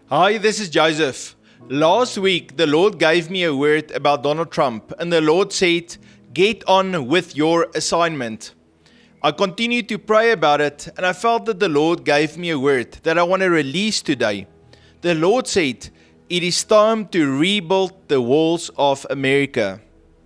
Hi, this is Joseph. Last week, the Lord gave me a word about Donald Trump, and the Lord said, "Get on with your assignment." I continued to pray about it, and I felt that the Lord gave me a word that I want to release today. The Lord said, "It is time to rebuild the walls of America."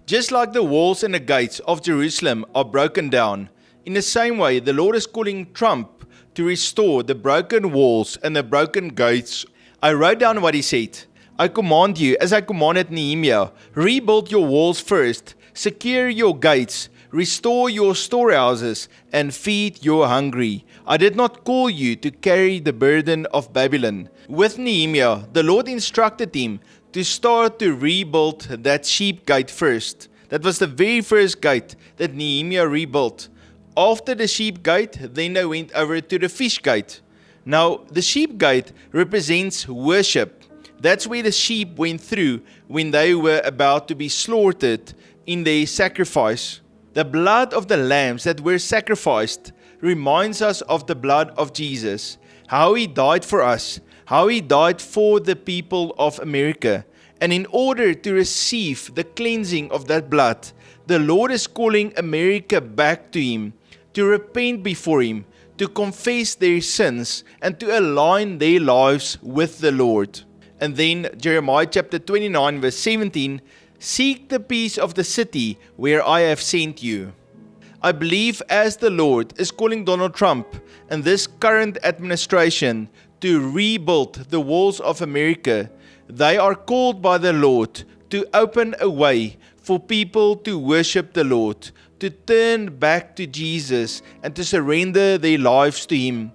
Just like the walls and the gates of Jerusalem are broken down, in the same way, the Lord is calling Trump to restore the broken walls and the broken gates. I wrote down what he said. I command you, as I commanded Nehemiah, rebuild your walls first, secure your gates, restore your storehouses, and feed your hungry. I did not call you to carry the burden of Babylon. With Nehemiah, the Lord instructed him to start to rebuild that sheep gate first. That was the very first gate that Nehemiah rebuilt. After the sheep gate, then they went over to the fish gate. Now, the sheep gate represents worship. That's where the sheep went through when they were about to be slaughtered in their sacrifice. The blood of the lambs that were sacrificed reminds us of the blood of Jesus, how he died for us, how he died for the people of America. And in order to receive the cleansing of that blood, the Lord is calling America back to him, to repent before him, to confess their sins, and to align their lives with the Lord. And then Jeremiah chapter 29 verse 17, "Seek the peace of the city where I have sent you." I believe as the Lord is calling Donald Trump and this current administration to rebuild the walls of America, they are called by the Lord to open a way for people to worship the Lord, to turn back to Jesus and to surrender their lives to him.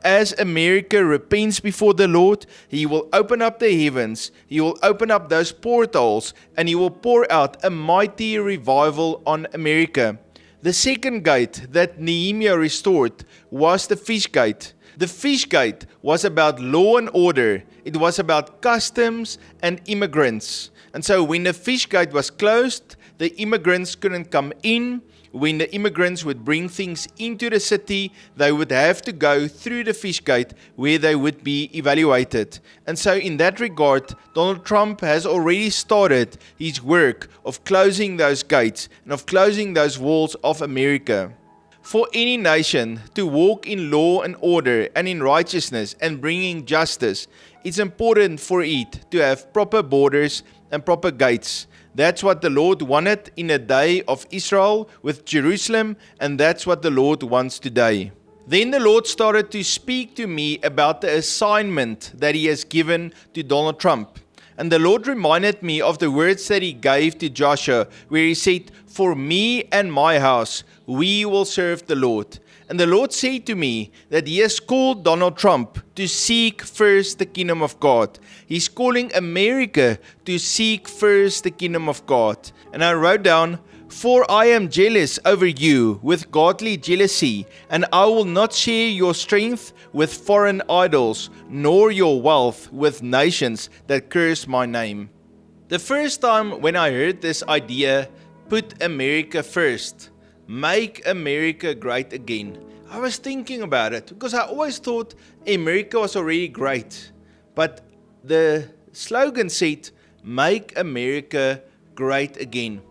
As America repents before the Lord, he will open up the heavens, he will open up those portals, and he will pour out a mighty revival on America. The second gate that Nehemiah restored was the fish gate. The fish gate was about law and order. It was about customs and immigrants. And so when the fish gate was closed, the immigrants couldn't come in. When the immigrants would bring things into the city, they would have to go through the fish gate where they would be evaluated. And so in that regard, Donald Trump has already started his work of closing those gates and of closing those walls of America. For any nation to walk in law and order and in righteousness and bringing justice, it's important for it to have proper borders and proper gates. That's what the Lord wanted in the day of Israel with Jerusalem, and that's what the Lord wants today. Then the Lord started to speak to me about the assignment that he has given to Donald Trump. And the Lord reminded me of the words that he gave to Joshua, where he said, "For me and my house, we will serve the Lord." And the Lord said to me that he has called Donald Trump to seek first the kingdom of God. He's calling America to seek first the kingdom of God. And I wrote down, "For I am jealous over you with godly jealousy, and I will not share your strength with foreign idols, nor your wealth with nations that curse my name." The first time when I heard this idea, put America first, make America great again, I was thinking about it because I always thought America was already great. But the slogan said, "Make America great again."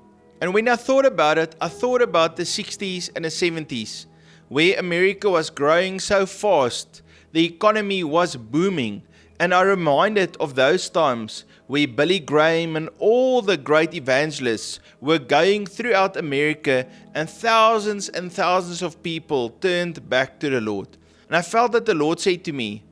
And when I thought about it, I thought about the 60s and the 70s, where America was growing so fast, the economy was booming, and I reminded of those times where Billy Graham and all the great evangelists were going throughout America, and thousands of people turned back to the Lord. And I felt that the Lord said to me,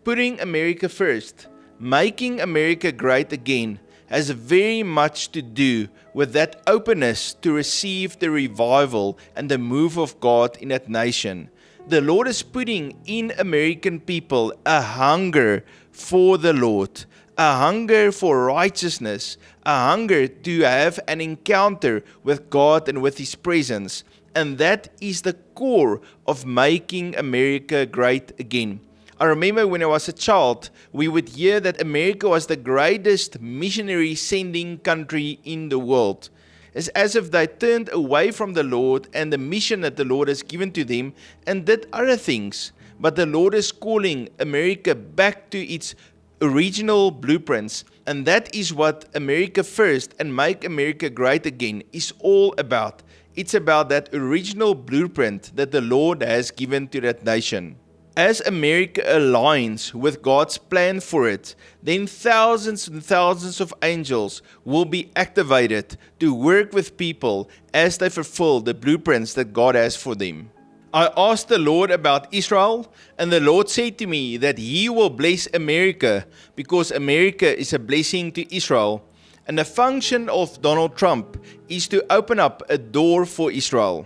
putting America first, making America great again, has very much to do with that openness to receive the revival and the move of God in that nation. The Lord is putting in American people a hunger for the Lord, a hunger for righteousness, a hunger to have an encounter with God and with His presence. And that is the core of making America great again. I remember when I was a child, we would hear that America was the greatest missionary sending country in the world. It's as if they turned away from the Lord and the mission that the Lord has given to them and did other things. But the Lord is calling America back to its original blueprints. And that is what America First and Make America Great Again is all about. It's about that original blueprint that the Lord has given to that nation. As America aligns with God's plan for it, then thousands and thousands of angels will be activated to work with people as they fulfill the blueprints that God has for them. I asked the Lord about Israel, and the Lord said to me that He will bless America because America is a blessing to Israel. And the function of Donald Trump is to open up a door for Israel.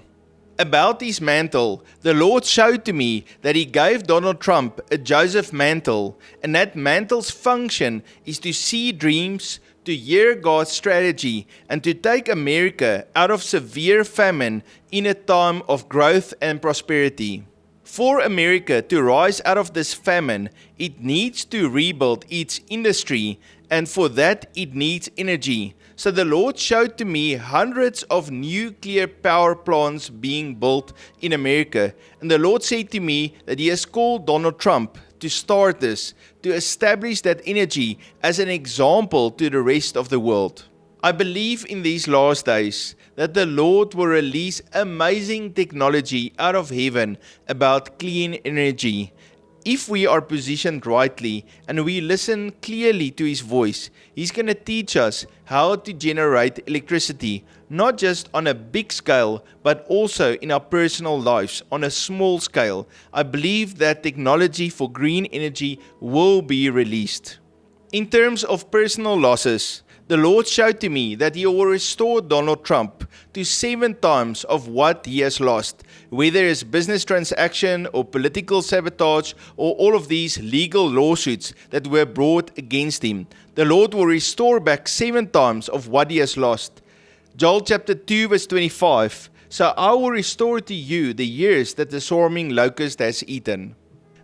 About his mantle, the Lord showed to me that He gave Donald Trump a Joseph mantle, and that mantle's function is to see dreams, to hear God's strategy, and to take America out of severe famine in a time of growth and prosperity. For America to rise out of this famine, it needs to rebuild its industry, and for that it needs energy. So the Lord showed to me hundreds of nuclear power plants being built in America. And the Lord said to me that He has called Donald Trump to start this, to establish that energy as an example to the rest of the world. I believe in these last days that the Lord will release amazing technology out of heaven about clean energy. If we are positioned rightly and we listen clearly to His voice, He's going to teach us how to generate electricity, not just on a big scale, but also in our personal lives on a small scale. I believe that technology for green energy will be released. In terms of personal losses, the Lord showed to me that He will restore Donald Trump to 7 times of what he has lost, whether it's business transaction or political sabotage or all of these legal lawsuits that were brought against him. The Lord will restore back 7 times of what he has lost. Joel chapter 2 verse 25. So I will restore to you the years that the swarming locust has eaten.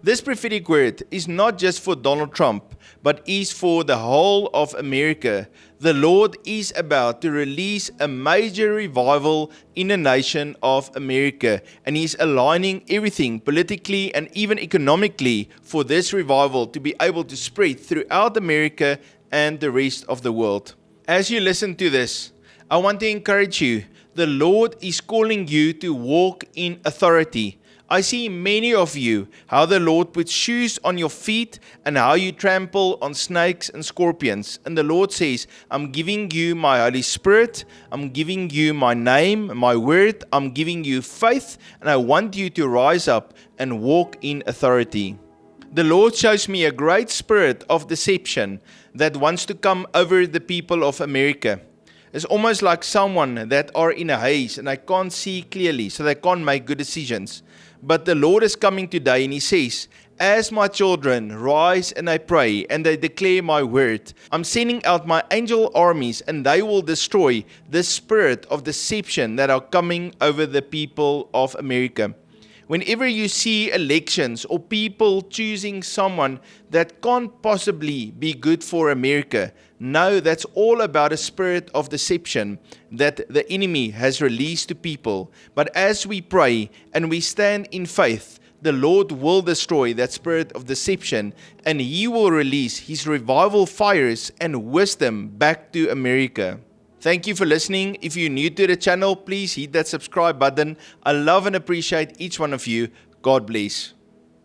This prophetic word is not just for Donald Trump, but is for the whole of America. The Lord is about to release a major revival in the nation of America, and He's aligning everything politically and even economically for this revival to be able to spread throughout America and the rest of the world. As you listen to this, I want to encourage you. The Lord is calling you to walk in authority. I see many of you, how the Lord puts shoes on your feet and how you trample on snakes and scorpions. And the Lord says, I'm giving you my Holy Spirit, I'm giving you my name, my word, I'm giving you faith, and I want you to rise up and walk in authority. The Lord shows me a great spirit of deception that wants to come over the people of America. It's almost like someone that are in a haze and they can't see clearly, so they can't make good decisions. But the Lord is coming today and He says, as my children rise and they pray and they declare my word, I'm sending out my angel armies and they will destroy the spirit of deception that are coming over the people of America. Whenever you see elections or people choosing someone that can't possibly be good for America, know that's all about a spirit of deception that the enemy has released to people. But as we pray and we stand in faith, the Lord will destroy that spirit of deception and He will release His revival fires and wisdom back to America. Thank you for listening. If you're new to the channel, please hit that subscribe button. I love and appreciate each one of you. God bless.